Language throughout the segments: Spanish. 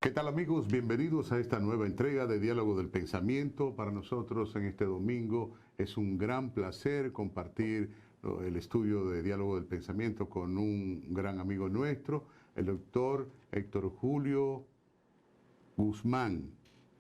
¿Qué tal, amigos? Bienvenidos a esta nueva entrega de Diálogo del Pensamiento. Para nosotros en este domingo es un gran placer compartir el estudio de Diálogo del Pensamiento con un gran amigo nuestro, el doctor Héctor Julio Guzmán,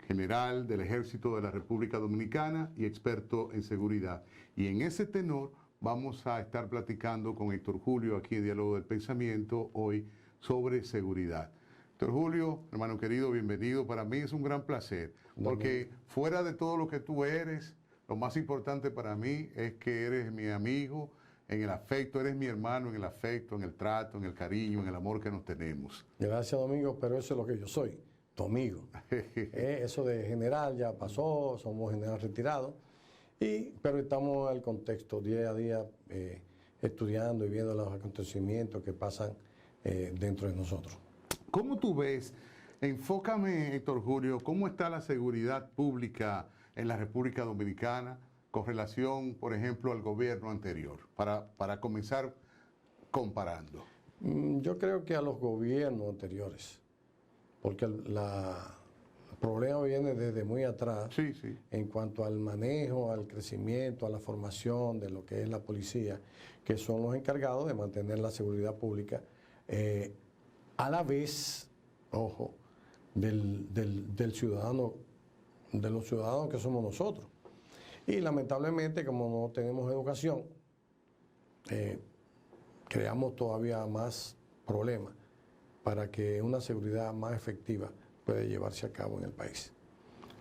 general del Ejército de la República Dominicana y experto en seguridad. Y en ese tenor vamos a estar platicando con Héctor Julio aquí en Diálogo del Pensamiento hoy sobre seguridad. Héctor Julio, hermano querido, bienvenido. Para mí es un gran placer, porque fuera de todo lo que tú eres, lo más importante para mí es que eres mi amigo en el afecto, eres mi hermano en el afecto, en el trato, en el cariño, en el amor que nos tenemos. Gracias, Domingo, pero eso es lo que yo soy, tu amigo. Eso de general ya pasó, somos general retirados, pero estamos en el contexto día a día estudiando y viendo los acontecimientos que pasan dentro de nosotros. ¿Cómo tú ves? Enfócame, Héctor Julio, ¿cómo está la seguridad pública en la República Dominicana con relación, por ejemplo, al gobierno anterior? Para comenzar comparando. Yo creo que a los gobiernos anteriores, porque el problema viene desde muy atrás, sí. En cuanto al manejo, al crecimiento, a la formación de lo que es la policía, que son los encargados de mantener la seguridad pública, a la vez, ojo, del ciudadano, de los ciudadanos que somos nosotros. Y lamentablemente, como no tenemos educación, creamos todavía más problemas para que una seguridad más efectiva pueda llevarse a cabo en el país.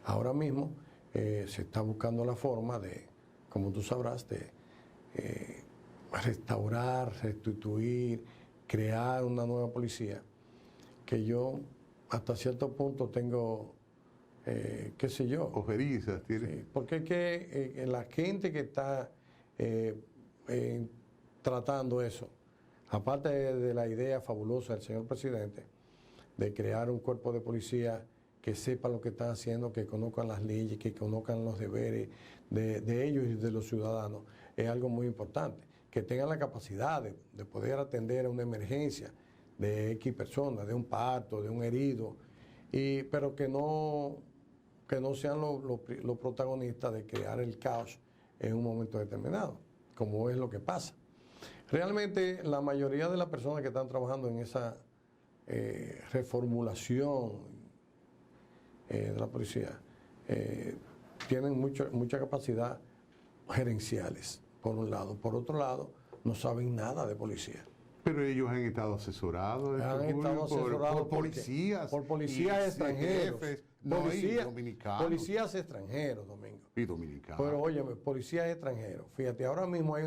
Ahora mismo se está buscando la forma de, como tú sabrás, de restaurar, restituir, crear una nueva policía, que yo hasta cierto punto tengo, qué sé yo. Ojerizas, tiene. Sí, porque es que la gente que está tratando eso, aparte de la idea fabulosa del señor presidente de crear un cuerpo de policía que sepa lo que están haciendo, que conozcan las leyes, que conozcan los deberes de ellos y de los ciudadanos, es algo muy importante. Que tengan la capacidad de poder atender a una emergencia de X personas, de un parto, de un herido, pero que no sean los protagonistas de crear el caos en un momento determinado, como es lo que pasa. Realmente la mayoría de las personas que están trabajando en esa reformulación de la policía tienen mucha capacidad gerenciales, por un lado. Por otro lado, no saben nada de policía. Pero ellos han estado asesorados por policías. Por policías extranjeros. Jefes, dominicanos. Policías extranjeros, Domingo. Y dominicanos. Pero óyeme, policías extranjeros. Fíjate, ahora mismo hay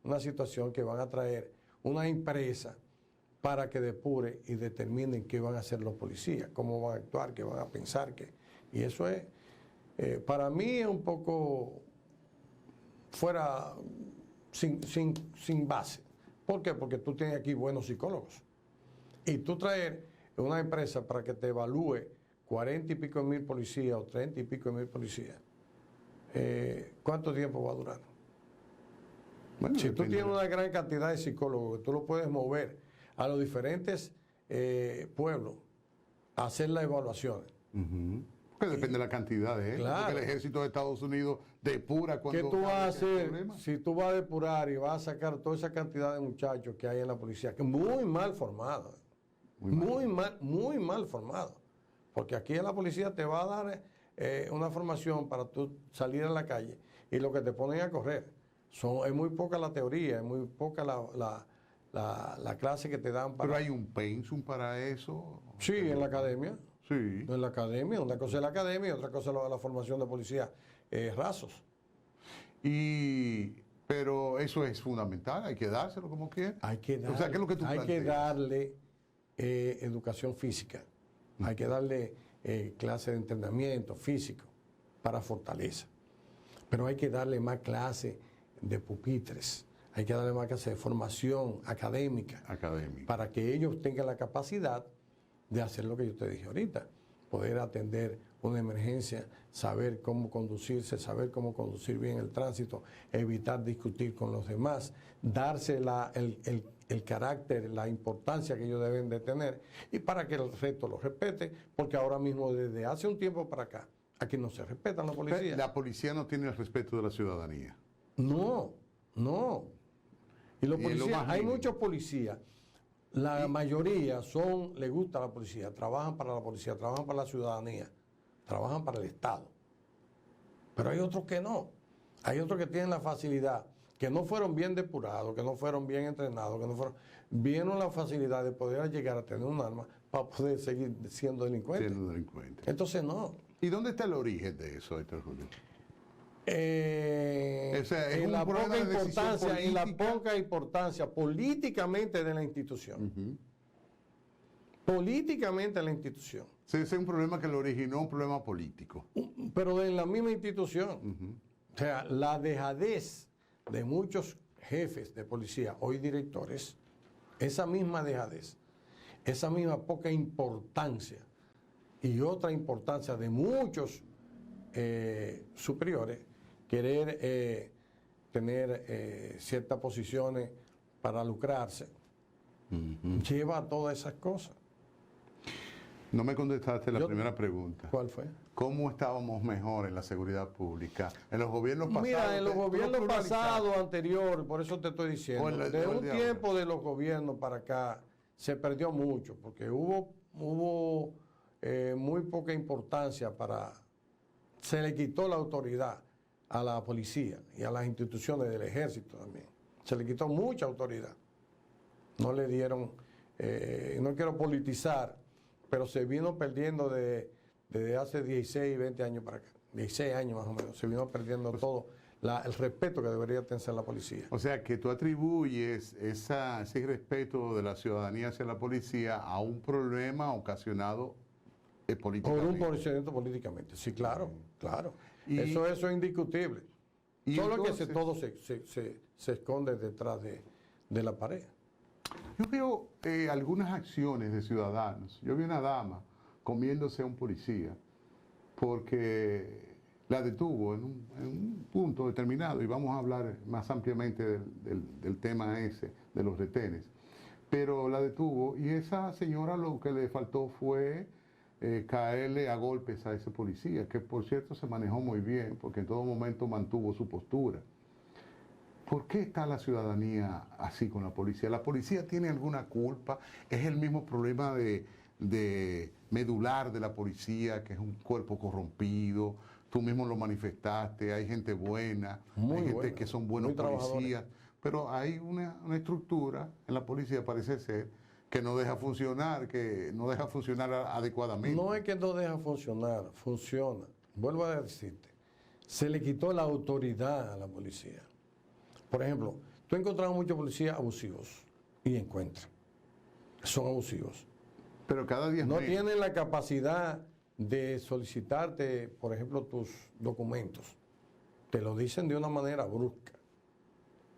una situación que van a traer una empresa para que depure y determinen qué van a hacer los policías, cómo van a actuar, qué van a pensar. Y eso es, para mí es un poco fuera, sin base. ¿Por qué? Porque tú tienes aquí buenos psicólogos. Y tú traer una empresa para que te evalúe 40 y pico de mil policías o 30 y pico de mil policías, ¿cuánto tiempo va a durar? Bueno, si tú tienes una gran cantidad de psicólogos, tú lo puedes mover a los diferentes pueblos a hacer las evaluaciones. Porque depende de la cantidad de claro. Porque el ejército de Estados Unidos depura cuando... ¿Qué tú vas a hacer si tú vas a depurar y vas a sacar toda esa cantidad de muchachos que hay en la policía, que muy mal formados, muy mal formados? Porque aquí en la policía te va a dar una formación para tú salir a la calle y lo que te ponen a correr. Es muy poca la teoría, es muy poca la clase que te dan para... ¿Pero hay un pensum para eso? Sí, en la academia. Sí. En la academia, una cosa es la academia y otra cosa es la formación de policía rasos. Pero eso es fundamental, hay que dárselo como quiera. Hay que darle, o sea, ¿qué es lo que tú planteas? Que darle educación física, hay que darle clase de entrenamiento físico para fortaleza. Pero hay que darle más clase de pupitres, hay que darle más clase de formación académica. Para que ellos tengan la capacidad de hacer lo que yo te dije ahorita, poder atender una emergencia, saber cómo conducirse, saber cómo conducir bien el tránsito, evitar discutir con los demás, darse el carácter, la importancia que ellos deben de tener y para que el resto lo respete, porque ahora mismo desde hace un tiempo para acá, aquí no se respetan los policías. La policía no tiene el respeto de la ciudadanía. No, no. Y los Y es lo policías, más hay mínimo. muchos policías, la mayoría les gusta la policía, trabajan para la policía, trabajan para la ciudadanía, trabajan para el Estado. Pero hay otros que no. Hay otros que tienen la facilidad, que no fueron bien depurados, que no fueron bien entrenados, que no fueron, vieron la facilidad de poder llegar a tener un arma para poder seguir siendo delincuentes. Siendo delincuente. Entonces no. ¿Y dónde está el origen de eso, Héctor Julio? En un la problema poca de decisión importancia, en la política. poca importancia políticamente de la institución. Ujú. Políticamente de la institución. Sí, ese es un problema que lo originó un problema político. Pero en la misma institución. Ujú. O sea, la dejadez de muchos jefes de policía, hoy directores, esa misma dejadez, esa misma poca importancia y otra importancia de muchos superiores, querer tener ciertas posiciones para lucrarse, lleva a todas esas cosas. No me contestaste la primera pregunta. ¿Cuál fue? ¿Cómo estábamos mejor en la seguridad pública? En los gobiernos pasados. Mira, en los tú lo gobiernos pluralizaste. pasados, anteriores, por eso te estoy diciendo, O el de un de tiempo de los gobiernos para acá se perdió mucho, porque hubo muy poca importancia se le quitó la autoridad a la policía y a las instituciones del ejército también. Se le quitó mucha autoridad. No le dieron, no quiero politizar, pero se vino perdiendo desde hace 16, 20 años para acá, 16 años más o menos, se vino perdiendo todo el respeto que debería tener la policía. O sea, que tú atribuyes ese irrespeto de la ciudadanía hacia la policía a un problema ocasionado Por políticamente. un procedimiento políticamente, sí, claro, claro. Y- Eso es indiscutible. y Solo entonces- que todo se esconde detrás de la pared. Yo veo algunas acciones de ciudadanos. Yo vi una dama comiéndose a un policía porque la detuvo en un punto determinado, y vamos a hablar más ampliamente del tema ese, de los retenes. Pero la detuvo y esa señora lo que le faltó fue caerle a golpes a ese policía, que por cierto se manejó muy bien porque en todo momento mantuvo su postura. ¿Por qué está la ciudadanía así con la policía? ¿La policía tiene alguna culpa? ¿Es el mismo problema de medular de la policía, que es un cuerpo corrompido? Tú mismo lo manifestaste, hay gente buena, Muy hay gente buena, que son buenos muy trabajadores. policías, pero hay una estructura en la policía, parece ser, que no deja funcionar, adecuadamente. No es que no deja funcionar, funciona. Vuelvo a decirte, se le quitó la autoridad a la policía. Por ejemplo, tú has encontrado muchos policías abusivos y encuentras. Son abusivos. Pero cada día es No menos. tienen la capacidad de solicitarte, por ejemplo, tus documentos. Te lo dicen de una manera brusca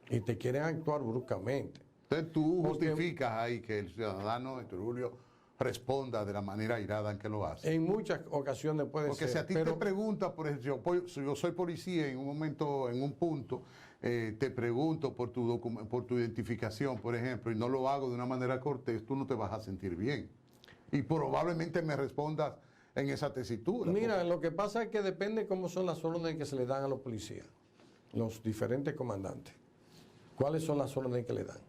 y te quieren actuar bruscamente. Entonces tú Porque- justificas ahí que el ciudadano de Julio responda de la manera airada en que lo hace. En muchas ocasiones puede Porque ser. si a ti te pregunta, por ejemplo, yo soy policía en un momento, en un punto, te pregunto por tu identificación, por ejemplo, y no lo hago de una manera cortés, tú no te vas a sentir bien. Y probablemente me respondas en esa tesitura. Mira, lo que pasa es que depende cómo son las órdenes que se le dan a los policías, los diferentes comandantes. ¿Cuáles son las órdenes que le dan?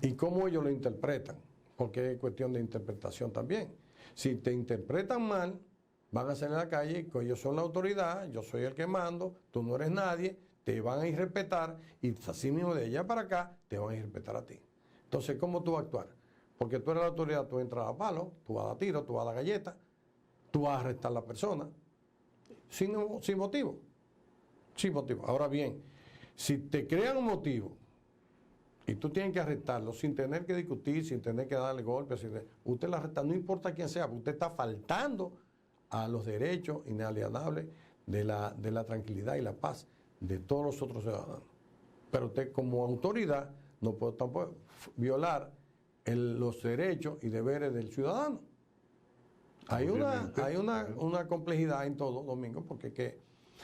Y cómo ellos lo interpretan, porque es cuestión de interpretación también. Si te interpretan mal, van a salir a la calle, que ellos son la autoridad, yo soy el que mando, tú no eres nadie, te van a irrespetar y así mismo de allá para acá te van a irrespetar a ti. Entonces, ¿cómo tú vas a actuar? Porque tú eres la autoridad, tú entras a palo, tú vas a dar tiro, tú vas a dar galleta, tú vas a arrestar a la persona sin motivo. Sin motivo. Ahora bien, si te crean un motivo y tú tienes que arrestarlo sin tener que discutir, sin tener que darle golpes, usted la arresta, no importa quién sea, porque usted está faltando a los derechos inalienables de la tranquilidad y la paz de todos los otros ciudadanos. Pero usted como autoridad no puede tampoco violar los derechos y deberes del ciudadano. Hay Obviamente, una complejidad en todo, Domingo, porque que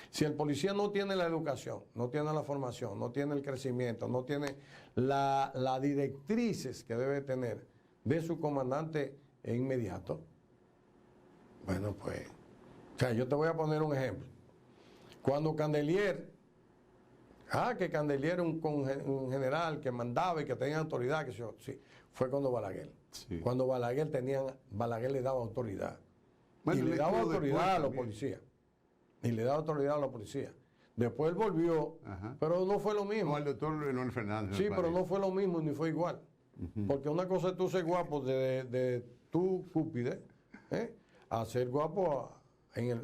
Si el policía no tiene la educación, no tiene la formación, no tiene el crecimiento, no tiene las directrices que debe tener de su comandante inmediato, bueno, pues, o sea, yo te voy a poner un ejemplo. Cuando Candelier, que Candelier era un general que mandaba y que tenía autoridad, que sí, fue cuando Balaguer. Sí. Cuando Balaguer le daba autoridad. Bueno, y le daba autoridad a los policías. Y le daba autoridad a los policías. Después él volvió, pero no fue lo mismo. No, el doctor Leonel Fernández. Sí, pero no fue lo mismo ni fue igual. Porque una cosa es tú ser guapo de tu cúpide, a ser guapo en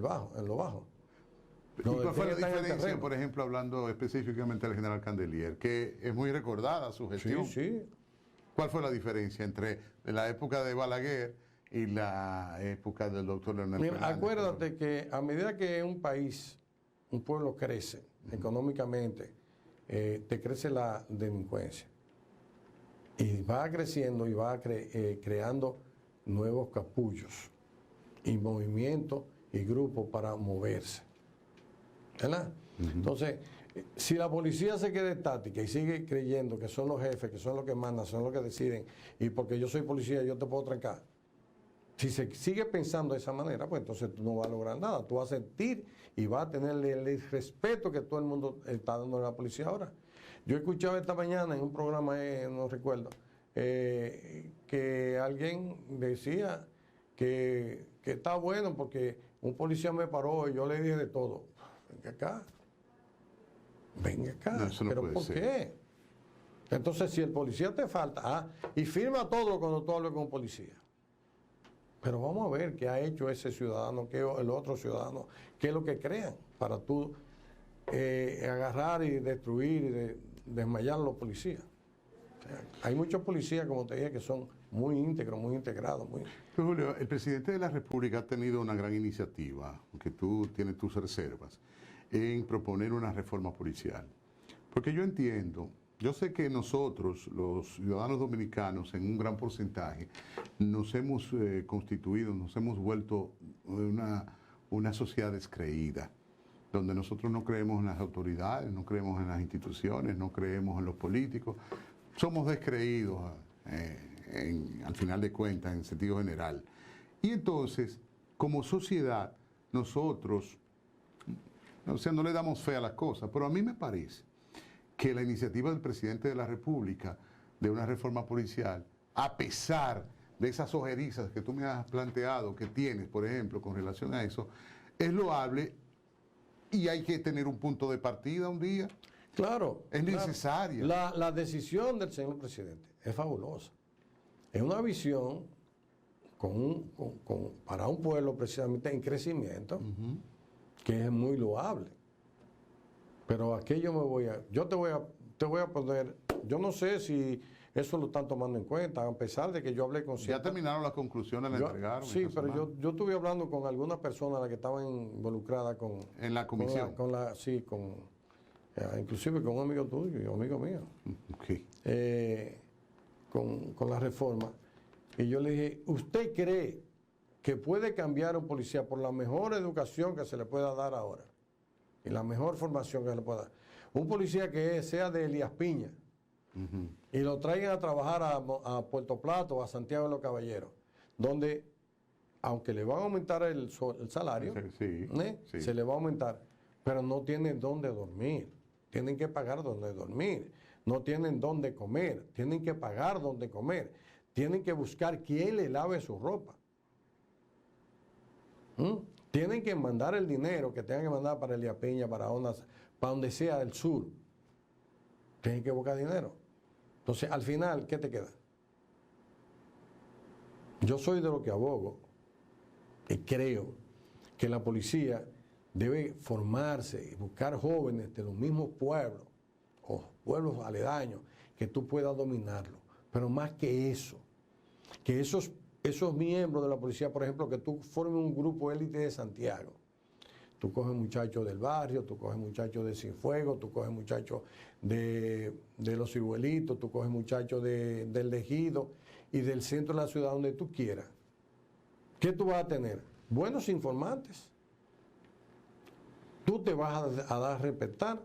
lo bajo. ¿Y cuál fue la diferencia, por ejemplo, hablando específicamente del general Candelier, que es muy recordada su gestión? Sí, sí. ¿Cuál fue la diferencia entre la época de Balaguer y la época del doctor Leonel Fernández? Acuérdate que a medida que un país, un pueblo crece económicamente, te crece la delincuencia. Y va creciendo y va creando nuevos capullos y movimientos y grupos para moverse. ¿Verdad? Entonces, si la policía se queda estática y sigue creyendo que son los jefes, que son los que mandan, son los que deciden, y porque yo soy policía yo te puedo trancar, si se sigue pensando de esa manera, pues entonces tú no vas a lograr nada. Tú vas a sentir y vas a tener el respeto que todo el mundo está dando a la policía ahora. Yo escuchaba esta mañana en un programa, no recuerdo, que alguien decía que está bueno porque un policía me paró y yo le dije de todo. Venga acá. No, ¿pero por qué? Entonces, si el policía te falta, y firma todo cuando tú hables con un policía. Pero vamos a ver qué ha hecho ese ciudadano, qué el otro ciudadano, qué es lo que crean para tú agarrar y destruir y desmayar a los policías. O sea, hay muchos policías, como te dije, que son muy íntegros, muy integrados. Pero Julio, el presidente de la República ha tenido una gran iniciativa, aunque tú tienes tus reservas, en proponer una reforma policial. Porque yo entiendo, yo sé que nosotros, los ciudadanos dominicanos, en un gran porcentaje, nos hemos constituido, nos hemos vuelto una sociedad descreída, donde nosotros no creemos en las autoridades, no creemos en las instituciones, no creemos en los políticos. Somos descreídos, al final de cuentas, en sentido general. Y entonces, como sociedad, nosotros, o sea, no le damos fe a las cosas, pero a mí me parece que la iniciativa del presidente de la República de una reforma policial, a pesar de esas ojerizas que tú me has planteado que tienes, por ejemplo, con relación a eso, es loable y hay que tener un punto de partida un día. Claro. Es necesaria. La decisión del señor presidente es fabulosa. Es una visión para un pueblo precisamente en crecimiento, que es muy loable. Pero aquí yo te voy a poner, yo no sé si eso lo están tomando en cuenta, a pesar de que yo hablé con Ya terminaron las conclusiones, la entregaron. Sí, pero yo estuve hablando con algunas personas las que estaban involucradas en la comisión. Inclusive con un amigo tuyo y un amigo mío. Okay. Con la reforma. Y yo le dije, ¿usted cree que puede cambiar un policía por la mejor educación que se le pueda dar ahora? Y la mejor formación que se le pueda dar. Un policía que sea de Elías Piña y lo traigan a trabajar a Puerto Plata o a Santiago de los Caballeros, donde, aunque le van a aumentar el salario, se le va a aumentar, pero no tienen dónde dormir. Tienen que pagar donde dormir. No tienen dónde comer. Tienen que pagar donde comer. Tienen que buscar quién le lave su ropa. Tienen que mandar el dinero que tengan que mandar para Elías Piña, para donde sea del sur. Tienen que buscar dinero. Entonces, al final, ¿qué te queda? Yo soy de lo que abogo y creo que la policía debe formarse y buscar jóvenes de los mismos pueblos o pueblos aledaños que tú puedas dominarlo. Pero más que eso, que esos miembros de la policía, por ejemplo, que tú formes un grupo élite de Santiago. Tú coges muchachos del barrio, tú coges muchachos de Cienfuegos, tú coges muchachos de los Ciruelitos, tú coges muchachos del Ejido y del centro de la ciudad, donde tú quieras. ¿Qué tú vas a tener? Buenos informantes. tú te vas a dar a respetar,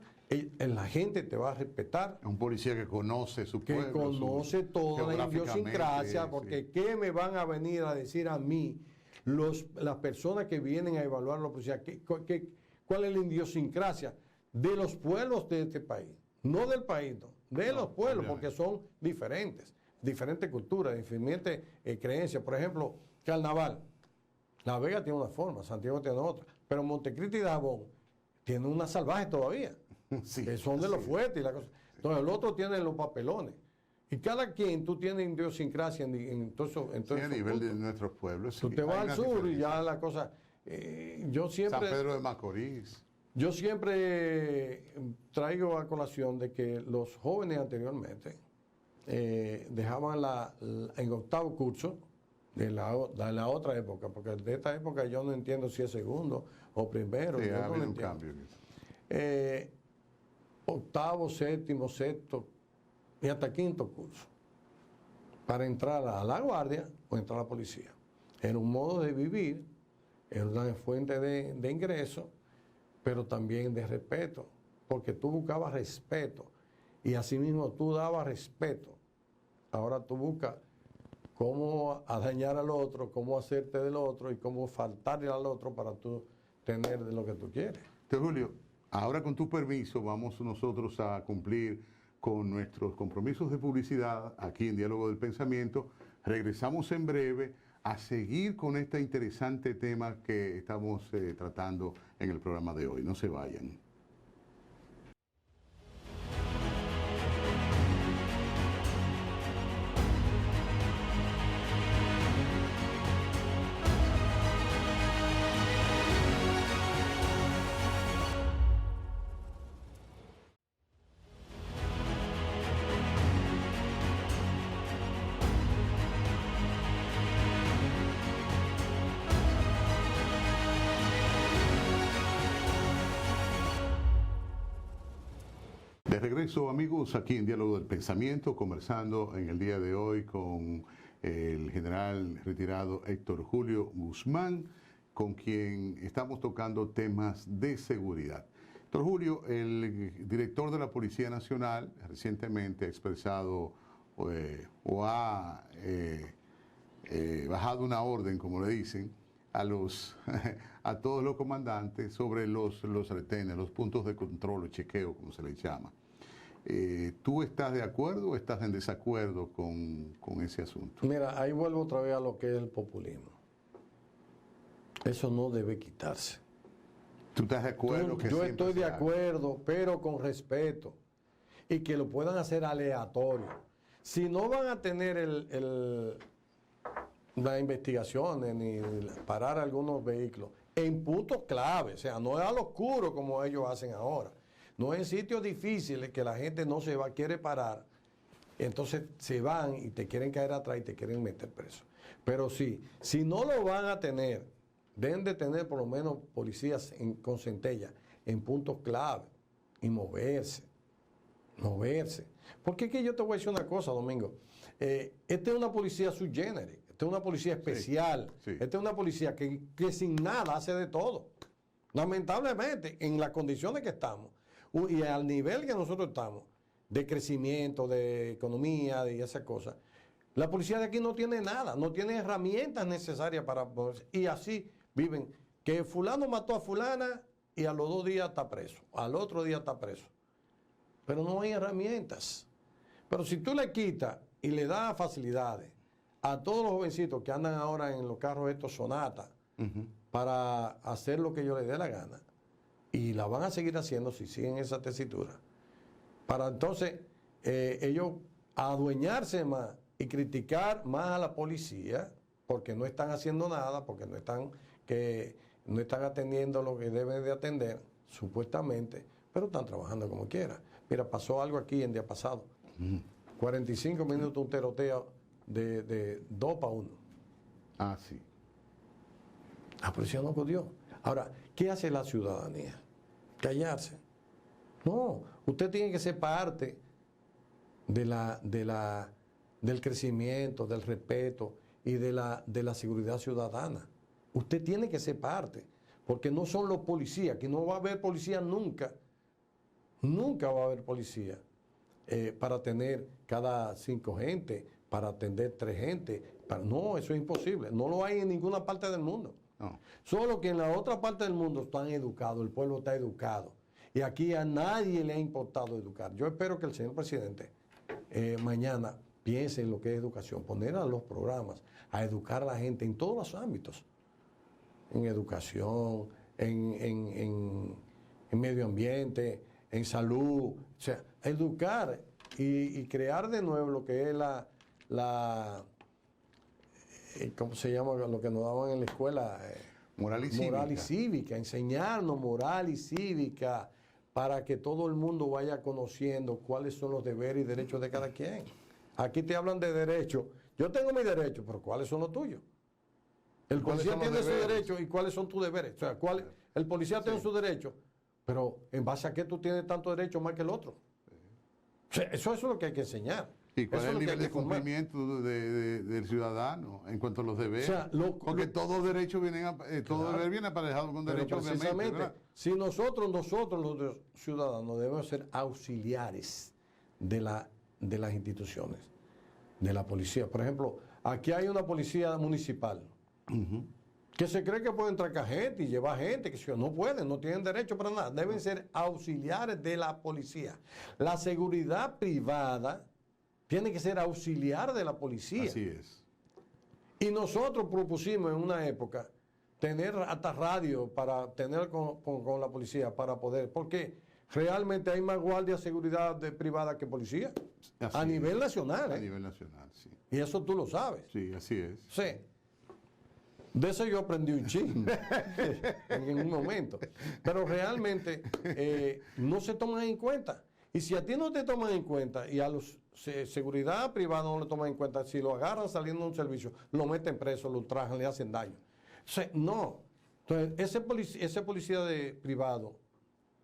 la gente te va a respetar. Un policía que conoce su Que pueblo. conoce toda la idiosincrasia, porque sí. ¿qué me van a venir a decir a mí las personas que vienen a evaluar la policía? ¿Cuál es la idiosincrasia de los pueblos de este país? No del país, no, de los pueblos, porque son diferentes culturas, diferentes creencias. Por ejemplo, carnaval. La Vega tiene una forma, Santiago tiene otra, pero Montecristi y Dajabón tienen una salvaje todavía, Sí, que son de los fuertes y la cosa. Entonces el otro tiene los papelones. Y cada quien, tú tienes idiosincrasia en todo eso. Sí, a nivel de nuestros pueblos. Tú sí, te vas hay al una sur y diferencia. ya la cosa. Yo San siempre. Pedro de Macorís. Yo siempre traigo a colación de que los jóvenes anteriormente dejaban en octavo curso de la otra época, porque de esta época yo no entiendo si es segundo o primero. Sí, yo ha no lo habido un entiendo. cambio. en eso. Octavo, séptimo, sexto y hasta quinto curso para entrar a la guardia o entrar a la policía. Era un modo de vivir, era una fuente de ingreso, pero también de respeto, porque tú buscabas respeto y asimismo tú dabas respeto. Ahora tú buscas cómo dañar al otro, cómo hacerte del otro y cómo faltarle al otro para tú tener de lo que tú quieres. Entonces, Julio, ahora con tu permiso vamos nosotros a cumplir con nuestros compromisos de publicidad aquí en Diálogo del Pensamiento. Regresamos en breve a seguir con este interesante tema que estamos tratando en el programa de hoy. No se vayan. De regreso, amigos, aquí en Diálogo del Pensamiento, conversando en el día de hoy con el general retirado Héctor Julio Guzmán, con quien estamos tocando temas de seguridad. Héctor Julio, el director de la Policía Nacional, recientemente ha expresado o ha bajado una orden, como le dicen, a todos los comandantes sobre los retenes, los puntos de control o chequeo, como se les llama. ¿Tú estás de acuerdo o estás en desacuerdo con ese asunto? Mira, ahí vuelvo otra vez a lo que es el populismo. Eso no debe quitarse. ¿Tú estás de acuerdo que Yo siempre estoy de se haga? acuerdo, pero con respeto. Y que lo puedan hacer aleatorio. Si no van a tener las investigaciones ni parar algunos vehículos en puntos clave, o sea, no es al oscuro como ellos hacen ahora. No en sitios difíciles que la gente no quiere parar, entonces se van y te quieren caer atrás y te quieren meter preso. Pero sí, si no lo van a tener, deben de tener por lo menos policías con centella en puntos clave y moverse. Porque es que yo te voy a decir una cosa, Domingo. Esta es una policía subgénere, esta es una policía especial, sí. Esta es una policía que sin nada hace de todo. Lamentablemente, en las condiciones que estamos y al nivel que nosotros estamos, de crecimiento, de economía, de esas cosas, la policía de aquí no tiene nada, no tiene herramientas necesarias para poder, y así viven. Que fulano mató a fulana y a los 2 días está preso, al otro día está preso. Pero no hay herramientas. Pero si tú le quitas y le das facilidades a todos los jovencitos que andan ahora en los carros estos Sonata para hacer lo que ellos les dé la gana, y la van a seguir haciendo si siguen esa tesitura, para entonces ellos adueñarse más y criticar más a la policía porque no están haciendo nada, porque no están atendiendo lo que deben de atender, supuestamente, pero están trabajando como quiera. Mira, pasó algo aquí el día pasado. 45 minutos un tiroteo de 2 para 1. Ah, sí. La policía no acudió. Ahora, ¿qué hace la ciudadanía? Callarse. No, usted tiene que ser parte del crecimiento, del respeto y de la seguridad ciudadana. Usted tiene que ser parte, porque no son los policías, que no va a haber policía nunca, nunca va a haber policía para tener cada 5 gente, para atender 3 gente. No, eso es imposible, no lo hay en ninguna parte del mundo. No. Solo que en la otra parte del mundo están educados, el pueblo está educado. Y aquí a nadie le ha importado educar. Yo espero que el señor presidente mañana piense en lo que es educación, poner a los programas a educar a la gente en todos los ámbitos, en educación, en medio ambiente, en salud, o sea, educar y crear de nuevo lo que es ¿cómo se llama? Lo que nos daban en la escuela. Moral y cívica, enseñarnos moral y cívica para que todo el mundo vaya conociendo cuáles son los deberes y derechos de cada quien. Aquí te hablan de derechos. Yo tengo mis derechos, pero ¿cuáles son los tuyos? El policía tiene sus derechos y ¿cuáles son tus deberes? O sea, el policía tiene sus derechos, pero ¿en base a qué tú tienes tantos derechos más que el otro? O sea, eso es lo que hay que enseñar. ¿Y cuál es el nivel de cumplimiento del ciudadano en cuanto a los deberes? O sea, porque todos derechos vienen, todo deber viene aparejado con derechos, precisamente, obviamente. Si nosotros los ciudadanos debemos ser auxiliares de las instituciones, de la policía. Por ejemplo, aquí hay una policía municipal que se cree que pueden traer gente y llevar gente, que si no pueden, no tienen derecho para nada. Deben ser auxiliares de la policía. La seguridad privada tiene que ser auxiliar de la policía. Así es. Y nosotros propusimos en una época tener hasta radio para tener con la policía, para poder, porque realmente hay más guardia de seguridad privada que policía. A nivel nacional. A nivel nacional, sí. Y eso tú lo sabes. Sí, así es. Sí. De eso yo aprendí un chisme en un momento. Pero realmente no se toman en cuenta. Y si a ti no te toman en cuenta y a los seguridad privada no le toman en cuenta, si lo agarran saliendo de un servicio, lo meten preso, lo ultrajan, le hacen daño. O sea, no. Entonces, ese policía privado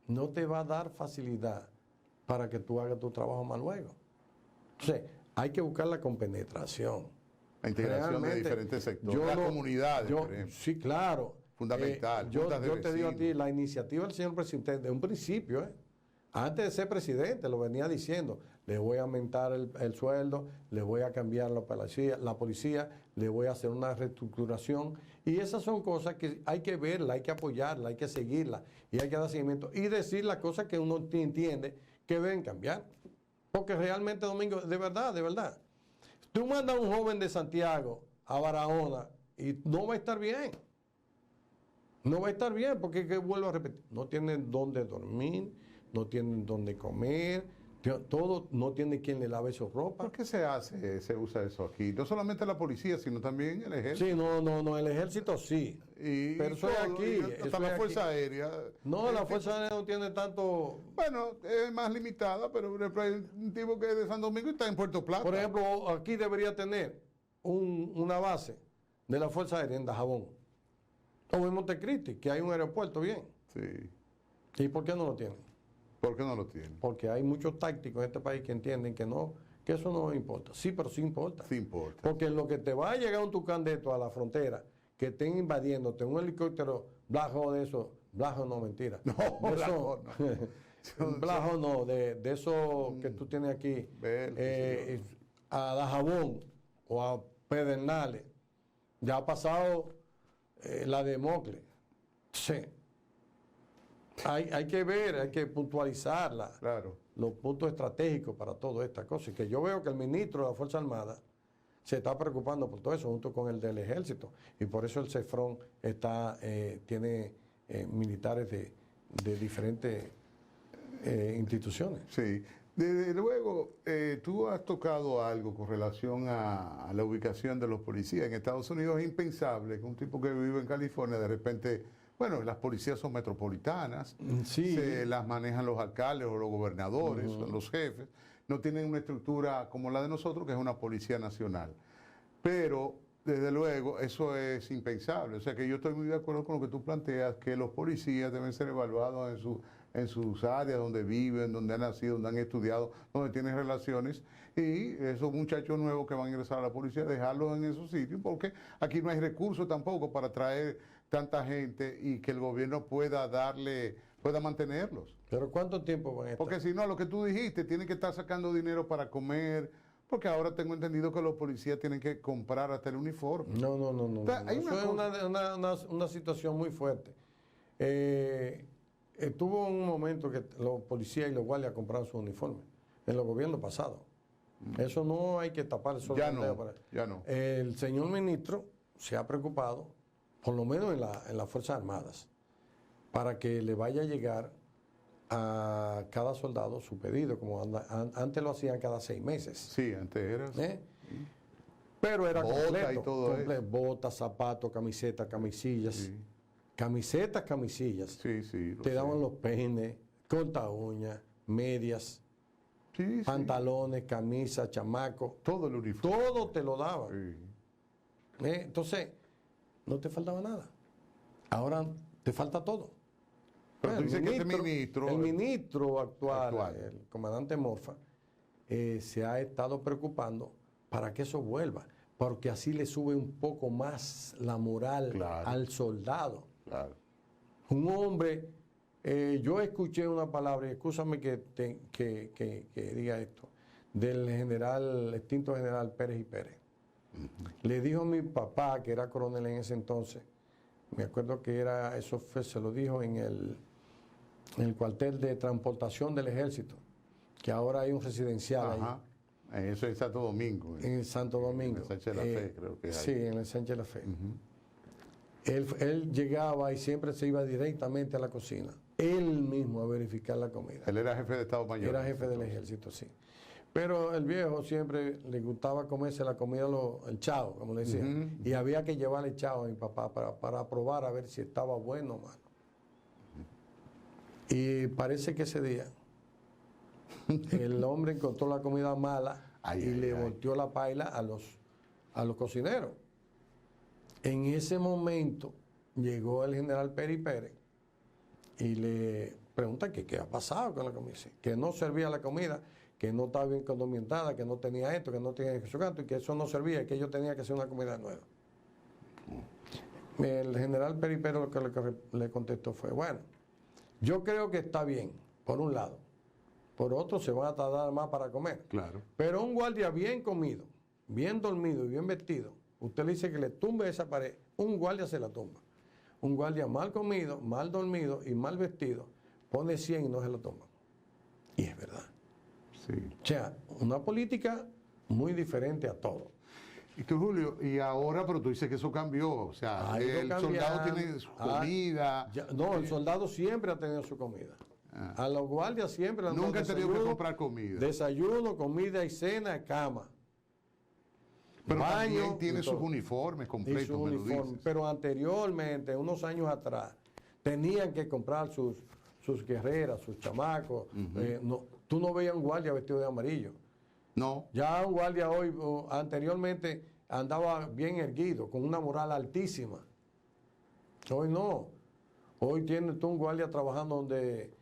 no te va a dar facilidad para que tú hagas tu trabajo más luego. Entonces, hay que buscar la compenetración. La integración de diferentes sectores, las comunidades, por ejemplo. Sí, claro. Fundamental. Yo te digo a ti, la iniciativa del señor presidente, de un principio, antes de ser presidente, lo venía diciendo, le voy a aumentar el sueldo, le voy a cambiar la policía, le voy a hacer una reestructuración. Y esas son cosas que hay que verla, hay que apoyarla, hay que seguirla y hay que dar seguimiento y decir las cosas que uno entiende que deben cambiar. Porque realmente, Domingo, de verdad, tú mandas a un joven de Santiago a Barahona y no va a estar bien. No va a estar bien porque, que vuelvo a repetir, no tienen dónde dormir, no tienen dónde comer, todo, no tiene quien le lave su ropa. ¿Por qué se usa eso aquí? No solamente la policía, sino también el ejército. Sí, no, el ejército sí. Pero eso es aquí. Hasta la Fuerza Aérea. No, la Fuerza Aérea no tiene tanto... Bueno, es más limitada, pero hay un tipo que es de San Domingo y está en Puerto Plata. Por ejemplo, aquí debería tener una base de la Fuerza Aérea en Dajabón. O en Montecristi, que hay un aeropuerto bien. Sí. ¿Y por qué no lo tienen? ¿Por qué no lo tienen? Porque hay muchos tácticos en este país que entienden que eso no importa. Sí, pero sí importa. Sí importa. Porque en lo que te va a llegar un tucandeto a la frontera, que estén invadiéndote un helicóptero Blajo de eso, Blajo no, mentira. No, Blajo no. Blajo no, de eso que tú tienes aquí, a Dajabón o a Pedernales, ya ha pasado la de Mocle. Sí. Hay que ver, hay que puntualizar los puntos estratégicos para todas estas cosas. Y que yo veo que el ministro de la Fuerza Armada se está preocupando por todo eso, junto con el del Ejército. Y por eso el CEFRON tiene militares de diferentes instituciones. Sí. Desde luego, tú has tocado algo con relación a la ubicación de los policías. En Estados Unidos es impensable que un tipo que vive en California de repente... Bueno, las policías son metropolitanas, sí. Se las manejan los alcaldes o los gobernadores, los jefes, no tienen una estructura como la de nosotros, que es una policía nacional. Pero, desde luego, eso es impensable. O sea que yo estoy muy de acuerdo con lo que tú planteas, que los policías deben ser evaluados en su en sus áreas donde viven, donde han nacido, donde han estudiado, donde tienen relaciones, y esos muchachos nuevos que van a ingresar a la policía, dejarlos en esos sitios, porque aquí no hay recursos tampoco para traer tanta gente y que el gobierno pueda mantenerlos. ¿Pero cuánto tiempo van a estar? Porque si no, lo que tú dijiste, tienen que estar sacando dinero para comer, porque ahora tengo entendido que los policías tienen que comprar hasta el uniforme. No. Hay Eso es una situación muy fuerte. Estuvo un momento que los policías y los guardias compraron su uniforme en los gobiernos pasados. Eso no hay que tapar el sol. Ya no. El señor ministro se ha preocupado, por lo menos en las Fuerzas Armadas, para que le vaya a llegar a cada soldado su pedido, como antes lo hacían cada 6 meses. Sí, antes era. Pero era Bota completo. y todo eso. Botas, zapatos, camisetas, camisillas. Sí. Camisillas. Sí. Te daban los peines, corta uñas, medias, Sí. pantalones, camisas, chamacos. Todo el uniforme. Todo te lo daban. Sí. Entonces, no te faltaba nada. Ahora te falta todo. Pero tú dices que este ministro... El ministro actual, el comandante Morfa, se ha estado preocupando para que eso vuelva, porque así le sube un poco más la moral al soldado. Claro. Un hombre, yo escuché una palabra, y escúchame que diga esto, del extinto general Pérez y Pérez. Le dijo a mi papá, que era coronel en ese entonces, me acuerdo que se lo dijo en el cuartel de transportación del ejército, que ahora hay un residencial ahí. Eso es Santo Domingo. En Santo Domingo. En el Sánchez de la Fe, creo que es ahí. Sí, en el Sánchez de la Fe. Él llegaba y siempre se iba directamente a la cocina, él mismo a verificar la comida. Él era jefe de Estado Mayor. Era jefe del ejército, sí. Pero el viejo siempre le gustaba comerse la comida, el chao, como le decían. Y había que llevarle chao a mi papá para probar a ver si estaba bueno o malo. Y parece que ese día el hombre encontró la comida mala y le volteó la paila a los cocineros. En ese momento llegó el general Pérez Pérez y le pregunta que qué ha pasado con la comida. Que no servía la comida, que no estaba bien condimentada, que no tenía esto, que no tenía eso, y que eso no servía, que yo tenía que hacer una comida nueva. El general Pérez Pérez lo que le contestó fue, bueno, yo creo que está bien, por un lado. Por otro, se van a tardar más para comer. Claro. Pero un guardia bien comido, bien dormido y bien vestido, usted le dice que le tumbe esa pared, un guardia se la tumba. Un guardia mal comido, mal dormido y mal vestido, pone 100 y no se lo tumba. Y es verdad. Sí. O sea, una política muy diferente a todo. Y tú, Julio, y ahora, pero tú dices que eso cambió. O sea, el soldado tiene su comida. El soldado siempre ha tenido su comida. A los guardias siempre han nunca han tenido que comprar comida. Desayuno, comida y cena, cama. Pero baño, también tiene sus uniformes completos, me lo dices. Pero anteriormente, unos años atrás, tenían que comprar sus guerreras, sus chamacos. Tú no veías un guardia vestido de amarillo. No. Ya un guardia hoy, anteriormente, andaba bien erguido, con una moral altísima. Hoy no. Hoy tienes tú un guardia trabajando donde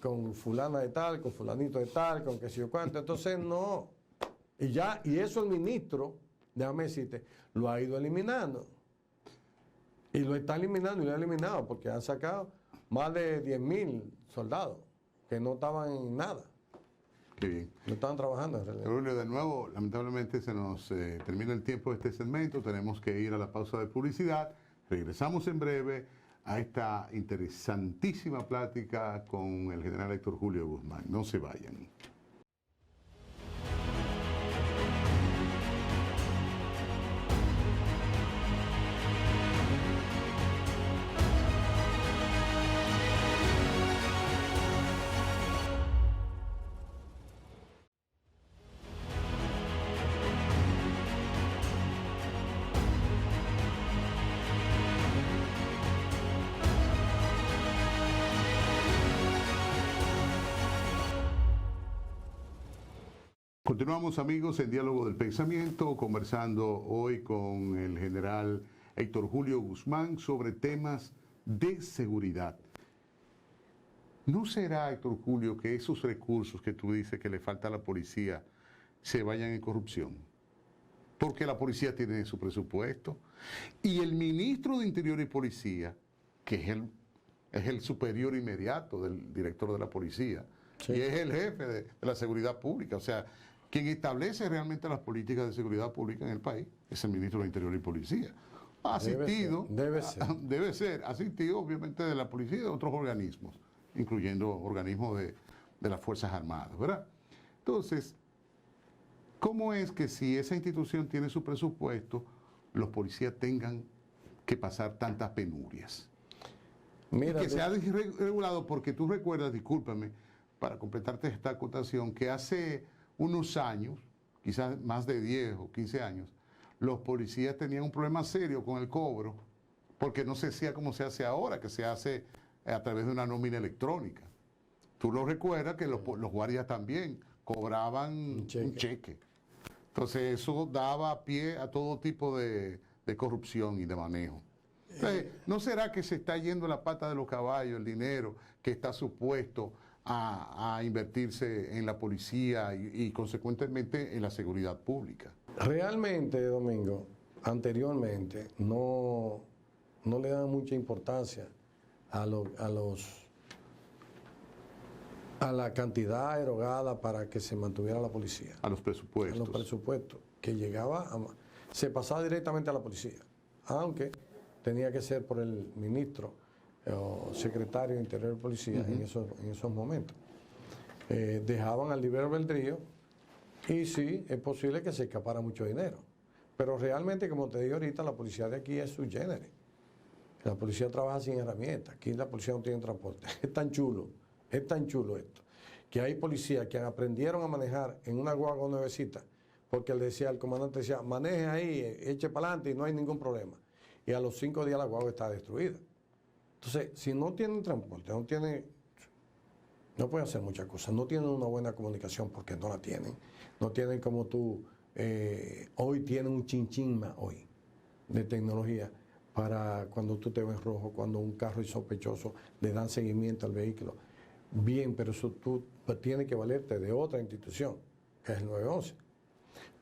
con fulana de tal, con fulanito de tal, con qué sé yo cuánto. Entonces, no. Y eso el ministro, déjame decirte, lo ha ido eliminando. Y lo está eliminando y lo ha eliminado porque han sacado más de 10.000 soldados que no estaban en nada. Qué bien. No estaban trabajando en realidad. Julio, de nuevo, lamentablemente se nos termina el tiempo de este segmento. Tenemos que ir a la pausa de publicidad. Regresamos en breve a esta interesantísima plática con el general Héctor Julio Guzmán. No se vayan. Continuamos, amigos, en Diálogo del Pensamiento, conversando hoy con el general Héctor Julio Guzmán sobre temas de seguridad. ¿No será, Héctor Julio, que esos recursos que tú dices que le falta a la policía se vayan en corrupción? Porque la policía tiene su presupuesto y el ministro de Interior y Policía, que es el superior inmediato del director de la policía, sí, y es el jefe de la seguridad pública, o sea, quien establece realmente las políticas de seguridad pública en el país es el ministro de Interior y Policía. Asistido, debe ser asistido obviamente de la policía y de otros organismos, incluyendo organismos de las Fuerzas Armadas, ¿verdad? Entonces, ¿cómo es que si esa institución tiene su presupuesto, los policías tengan que pasar tantas penurias? Mira, que se ha desregulado, porque tú recuerdas, discúlpame, para completarte esta acotación, que hace unos años, quizás más de 10 o 15 años, los policías tenían un problema serio con el cobro, porque no se hacía como se hace ahora, que se hace a través de una nómina electrónica. Tú lo recuerdas que los guardias también cobraban un cheque. Entonces eso daba pie a todo tipo de corrupción y de manejo. Entonces, ¿no será que se está yendo la pata de los caballos, el dinero que está supuesto a invertirse en la policía y consecuentemente en la seguridad pública? Realmente, Domingo, anteriormente no le dan mucha importancia a la cantidad erogada para que se mantuviera la policía. A los presupuestos. A los presupuestos, que se pasaba directamente a la policía, aunque tenía que ser por el ministro o secretario de Interior y Policía en esos momentos. Dejaban al libre albedrío y sí, es posible que se escapara mucho dinero. Pero realmente, como te digo ahorita, la policía de aquí es sui generis. La policía trabaja sin herramientas. Aquí la policía no tiene transporte. Es tan chulo esto, que hay policías que aprendieron a manejar en una guagua nuevecita, porque el comandante decía, maneje ahí, eche para adelante y no hay ningún problema. Y a los 5 días la guagua está destruida. Entonces, si no tienen transporte, no pueden hacer muchas cosas, no tienen una buena comunicación porque no la tienen. No tienen como tú, hoy tienen un chinchín más hoy de tecnología para cuando tú te ves rojo, cuando un carro es sospechoso, le dan seguimiento al vehículo. Bien, pero eso tú tienes que valerte de otra institución, que es el 911.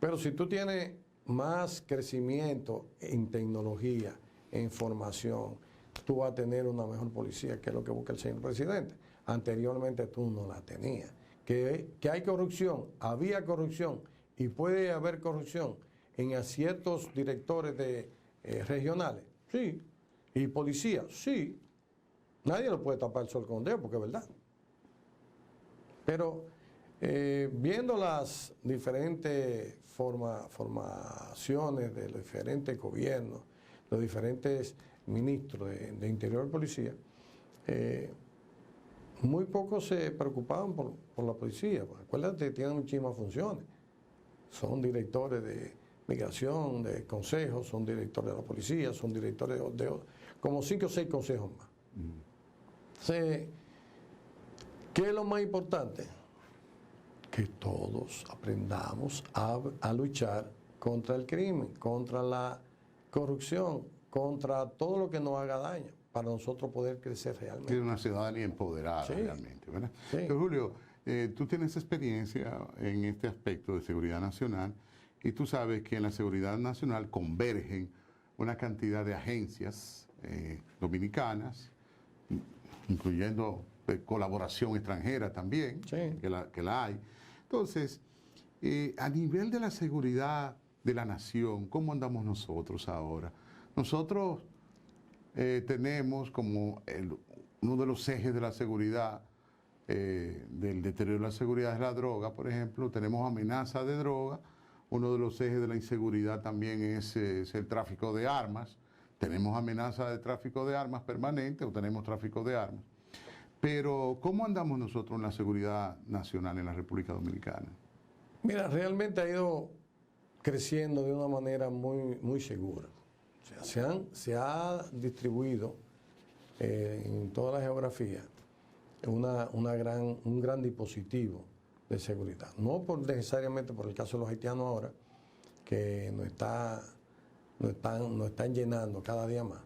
Pero si tú tienes más crecimiento en tecnología, en formación, tú vas a tener una mejor policía, que es lo que busca el señor presidente. Anteriormente tú no la tenías. Que hay corrupción, había corrupción y puede haber corrupción en ciertos directores regionales, sí, y policía, sí. Nadie lo puede tapar el sol con un dedo porque es verdad. Pero viendo las diferentes formaciones de los diferentes gobiernos, los diferentes ministros de Interior y Policía, muy pocos se preocupaban por la policía. Acuérdate que tienen muchísimas funciones. Son directores de migración, de consejos, son directores de la policía, son directores de como 5 o 6 consejos más. Entonces, ¿qué es lo más importante? Que todos aprendamos a luchar contra el crimen, contra la corrupción, contra todo lo que nos haga daño, para nosotros poder crecer realmente. Tiene una ciudadanía empoderada, sí, realmente, ¿verdad? Sí. Pero Julio, tú tienes experiencia en este aspecto de seguridad nacional y tú sabes que en la seguridad nacional convergen una cantidad de agencias dominicanas, incluyendo colaboración extranjera también, sí, que la hay. Entonces, a nivel de la seguridad de la nación, ¿cómo andamos nosotros ahora? Nosotros tenemos como uno de los ejes de la seguridad, del deterioro de la seguridad es la droga, por ejemplo, tenemos amenaza de droga, uno de los ejes de la inseguridad también es el tráfico de armas, tenemos amenaza de tráfico de armas permanente o tenemos tráfico de armas. Pero, ¿cómo andamos nosotros en la seguridad nacional en la República Dominicana? Mira, realmente ha ido creciendo de una manera muy, muy segura. O sea, se ha distribuido en toda la geografía un gran dispositivo de seguridad. No necesariamente por el caso de los haitianos ahora, que nos están llenando cada día más.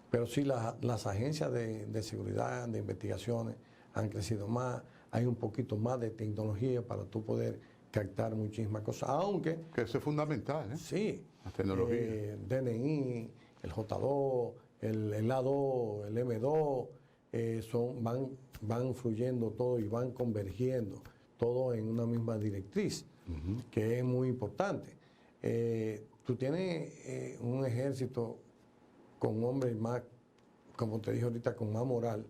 Pero sí las agencias de seguridad, de investigaciones, han crecido más, hay un poquito más de tecnología para tú poder captar muchísimas cosas, aunque... Que eso es fundamental, ¿eh? Sí. La tecnología. DNI, el J2, el A2, el M2, van fluyendo todo y van convergiendo todo en una misma directriz, que es muy importante. Tú tienes un ejército con hombres más, como te dije ahorita, con más moral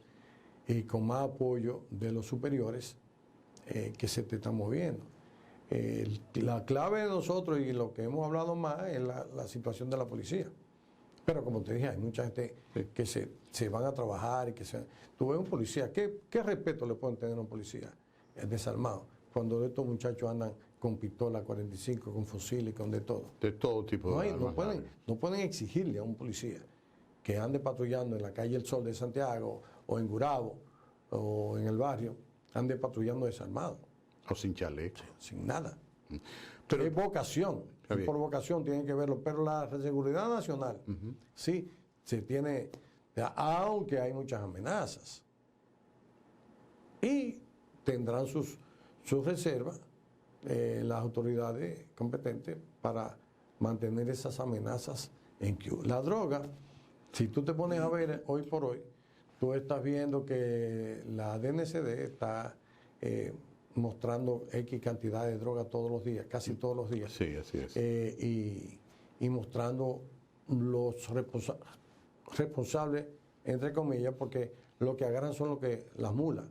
y con más apoyo de los superiores que se te están moviendo. La clave de nosotros y lo que hemos hablado más es la situación de la policía. Pero como te dije, hay mucha gente que se van a trabajar y tú ves un policía, ¿qué respeto le pueden tener a un policía desarmado? Cuando estos muchachos andan con pistola 45, con fusiles, con de todo. De todo tipo de armas. No pueden exigirle a un policía que ande patrullando en la calle El Sol de Santiago, o en Gurabo, o en el barrio, ande patrullando desarmado. O sin chaleco. Sin nada. Pero es vocación. Por vocación tienen que verlo. Pero la seguridad nacional, sí, se tiene, aunque hay muchas amenazas. Y tendrán sus reservas las autoridades competentes para mantener esas amenazas en que la droga, si tú te pones a ver hoy por hoy, tú estás viendo que la DNCD está mostrando X cantidad de droga todos los días, casi todos los días. Sí, así es. Y mostrando los responsables, entre comillas, porque lo que agarran son las mulas.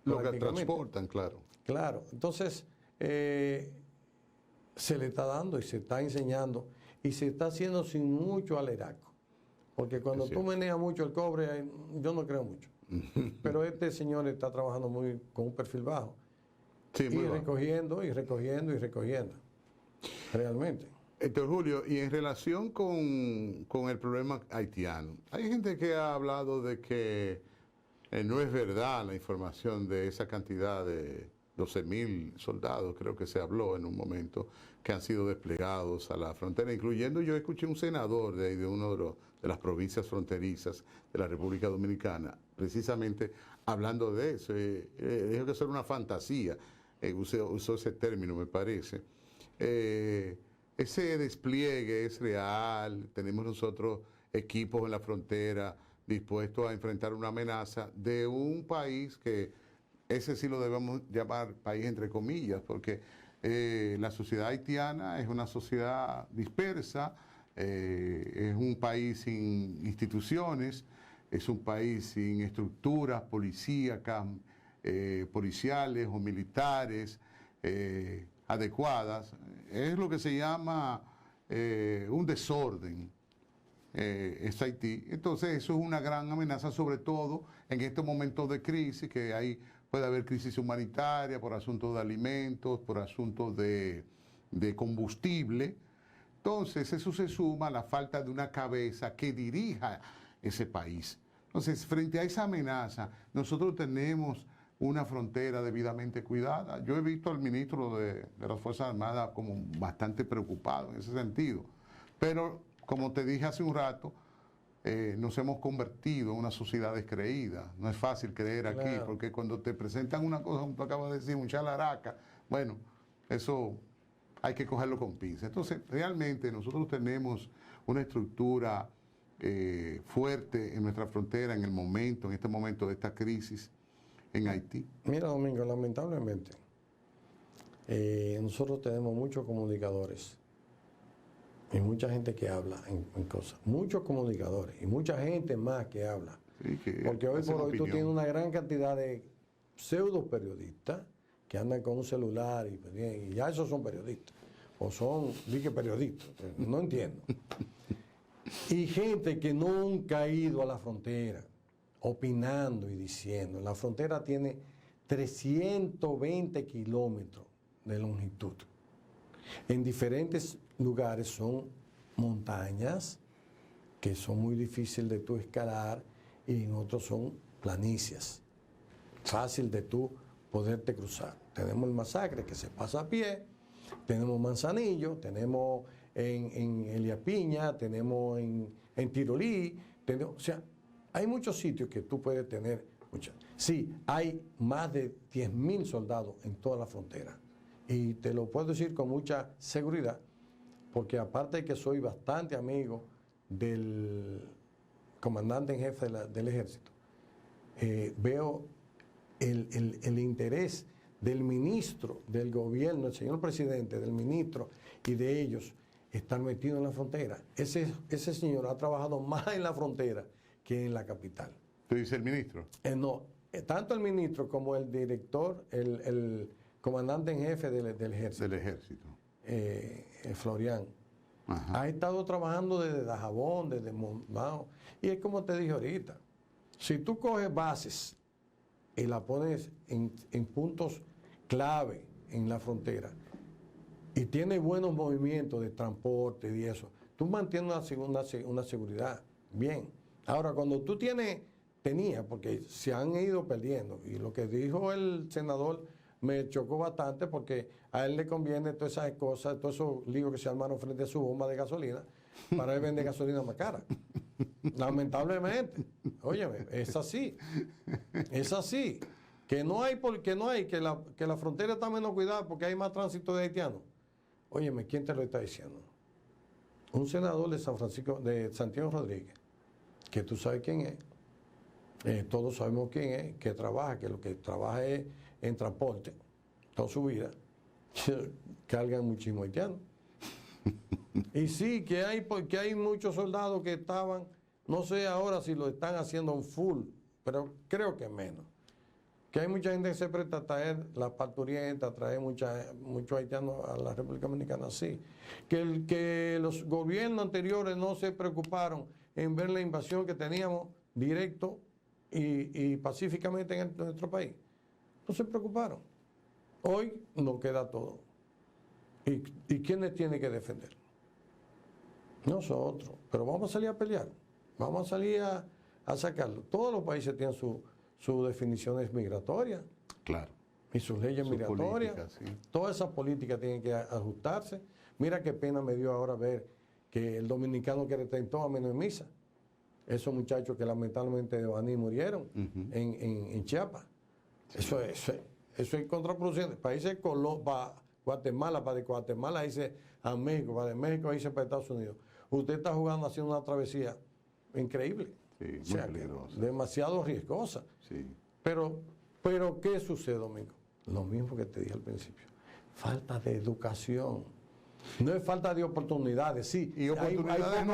Lo que transportan, claro. Claro, entonces se le está dando y se está enseñando y se está haciendo sin mucho aleraco. Porque cuando tú meneas mucho el cobre, yo no creo mucho. Pero este señor está trabajando con un perfil bajo. Sí, y recogiendo, y recogiendo, y recogiendo. Realmente. Héctor Julio, y en relación con el problema haitiano, hay gente que ha hablado de que no es verdad la información de esa cantidad de 12.000 soldados, creo que se habló en un momento, que han sido desplegados a la frontera, incluyendo yo escuché un senador de una de las provincias fronterizas de la República Dominicana, precisamente hablando de eso. Dijo que eso era una fantasía, usó ese término, me parece. Ese despliegue es real, tenemos nosotros equipos en la frontera dispuestos a enfrentar una amenaza de un país que ese sí lo debemos llamar país entre comillas, porque la sociedad haitiana es una sociedad dispersa, es un país sin instituciones, es un país sin estructuras policíacas, policiales o militares adecuadas. Es lo que se llama un desorden. Es Haití. Entonces eso es una gran amenaza, sobre todo en estos momentos de crisis, que puede haber crisis humanitaria por asuntos de alimentos, por asuntos de combustible. Entonces eso se suma a la falta de una cabeza que dirija ese país. Entonces, frente a esa amenaza, nosotros tenemos una frontera debidamente cuidada. Yo he visto al ministro de las Fuerzas Armadas como bastante preocupado en ese sentido. Pero, como te dije hace un rato, nos hemos convertido en una sociedad descreída. No es fácil creer aquí, claro, porque cuando te presentan una cosa, como tú acabas de decir, un chalaraca, bueno, eso hay que cogerlo con pinzas. Entonces, realmente nosotros tenemos una estructura fuerte en nuestra frontera en este momento de esta crisis en Haití. Mira, Domingo, lamentablemente, nosotros tenemos muchos comunicadores y mucha gente que habla en cosas, muchos comunicadores y mucha gente más que habla. Sí, porque hoy por hoy tú tienes una gran cantidad de pseudo periodistas que andan con un celular y ya esos son periodistas, o son, dije periodistas, no entiendo. Y gente que nunca ha ido a la frontera, opinando y diciendo. La frontera tiene 320 kilómetros de longitud. En diferentes lugares son montañas que son muy difíciles de tú escalar y en otros son planicies. Fácil de tú poderte cruzar. Tenemos el Masacre que se pasa a pie, tenemos Manzanillo, tenemos en Elia Piña, tenemos en Tirolí, o sea, hay muchos sitios que tú puedes tener Sí, hay más de 10.000 soldados en toda la frontera. Y te lo puedo decir con mucha seguridad, porque aparte de que soy bastante amigo del comandante en jefe del ejército, veo el interés del ministro, del gobierno, el señor presidente, del ministro y de ellos estar metidos en la frontera. Ese señor ha trabajado más en la frontera que en la capital. ¿Te dice el ministro? No, tanto el ministro como el director, el comandante en jefe del ejército. Del ejército. Florian. Ajá. Ha estado trabajando desde Dajabón, desde Monmao. Y es como te dije ahorita, si tú coges bases y la pones en puntos clave en la frontera y tienes buenos movimientos de transporte y eso, tú mantienes una seguridad. Bien. Ahora, cuando tú tenías, porque se han ido perdiendo, y lo que dijo el senador me chocó bastante porque a él le conviene todas esas cosas, todos esos líos que se armaron frente a su bomba de gasolina, para él vender gasolina más cara. Lamentablemente. Óyeme, es así. Es así. Que la frontera está menos cuidada porque hay más tránsito de haitianos. Óyeme, ¿quién te lo está diciendo? Un senador de San Francisco, de Santiago Rodríguez, que tú sabes quién es. Todos sabemos quién es, que trabaja, que lo que trabaja es en transporte, toda su vida, cargan muchísimo haitianos. Y sí, que hay muchos soldados que estaban, no sé ahora si lo están haciendo en full, pero creo que menos. Que hay mucha gente que se presta a traer las parturientas, a traer muchos haitianos a la República Dominicana, sí. Que los gobiernos anteriores no se preocuparon en ver la invasión que teníamos directo y pacíficamente en nuestro país. No se preocuparon. Hoy nos queda todo. ¿Y quiénes tienen que defender? Nosotros. Pero vamos a salir a pelear. Vamos a salir a sacarlo. Todos los países tienen sus definiciones migratorias. Claro. Y sus leyes migratorias. Sí. Todas esas políticas tienen que ajustarse. Mira qué pena me dio ahora ver que el dominicano que retentó a menos en misa. Esos muchachos que lamentablemente de Baní murieron en Chiapas. Eso es contraproducente. Países para Guatemala, para de Guatemala irse a México, para de México irse para Estados Unidos. Usted está jugando haciendo una travesía increíble. Sí, muy peligrosa. Demasiado riesgosa. Sí. Pero ¿qué sucede, Domingo? Lo mismo que te dije al principio. Falta de educación. No es falta de oportunidades, sí. Y oportunidades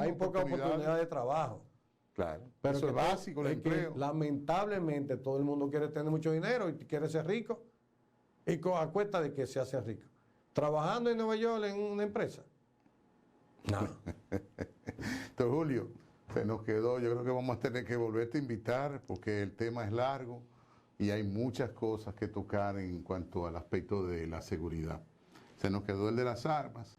hay pocas oportunidades de trabajo. Claro. Pero eso es básico, el empleo. Lamentablemente todo el mundo quiere tener mucho dinero y quiere ser rico. ¿Y a cuesta de que se hace rico? ¿Trabajando en Nueva York en una empresa? No. Entonces, Julio, se nos quedó. Yo creo que vamos a tener que volverte a invitar porque el tema es largo y hay muchas cosas que tocar en cuanto al aspecto de la seguridad. Se nos quedó el de las armas,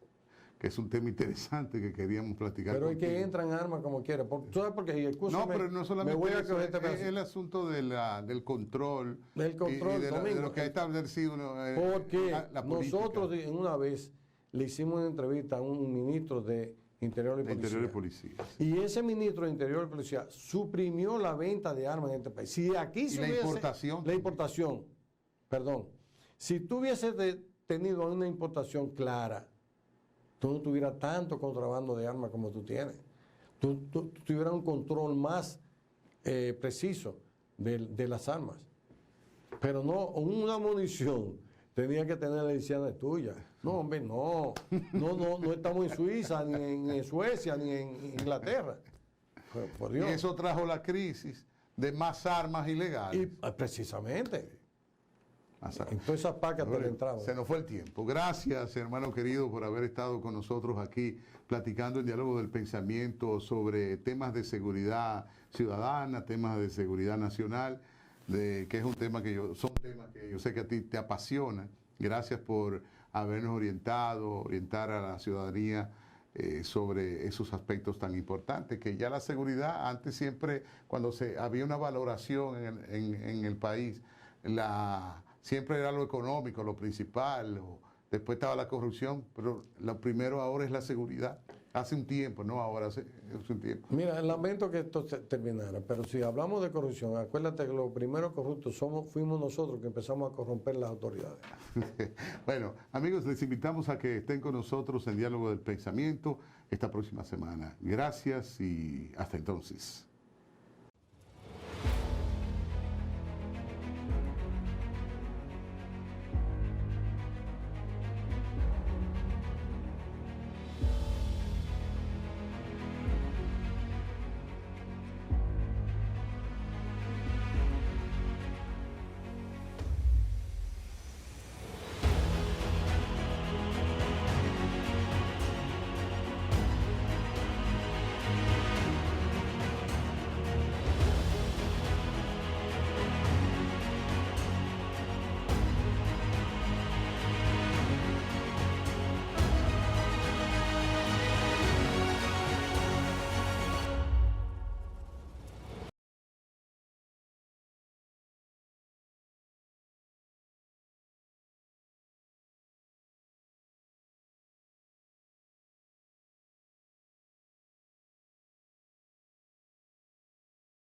que es un tema interesante que queríamos platicar. Pero hay que entran armas como quiera. ¿Tú sabes por qué? No, pero no solamente eso, es el asunto del control. Del control, de lo que ha establecido porque la política. Nosotros una vez le hicimos una entrevista a un ministro de Interior y Policía. Y ese ministro de Interior y Policía suprimió la venta de armas en este país. Si aquí se hubiese, la importación, perdón. Si tú hubieses tenido una importación clara, tú no tuvieras tanto contrabando de armas como tú tienes. Tú tuvieras un control más preciso de las armas. Pero no, una munición tenía que tener la edición tuya. No, hombre, no estamos en Suiza, ni en Suecia, ni en Inglaterra. Por Dios. Y eso trajo la crisis de más armas ilegales. Y precisamente. Entonces esas pacas te le entraban. Se nos fue el tiempo. Gracias, hermano querido, por haber estado con nosotros aquí platicando en Diálogo del Pensamiento sobre temas de seguridad ciudadana, temas de seguridad nacional, que es un tema son temas que yo sé que a ti te apasionan. Gracias por habernos orientar a la ciudadanía sobre esos aspectos tan importantes, que ya la seguridad, antes siempre, cuando había una valoración en el país, siempre era lo económico, lo principal, después estaba la corrupción, pero lo primero ahora es la seguridad. Hace un tiempo, no ahora, hace un tiempo. Mira, lamento que esto terminara, pero si hablamos de corrupción, acuérdate que los primeros corruptos fuimos nosotros que empezamos a corromper las autoridades. Bueno, amigos, les invitamos a que estén con nosotros en Diálogo del Pensamiento esta próxima semana. Gracias y hasta entonces.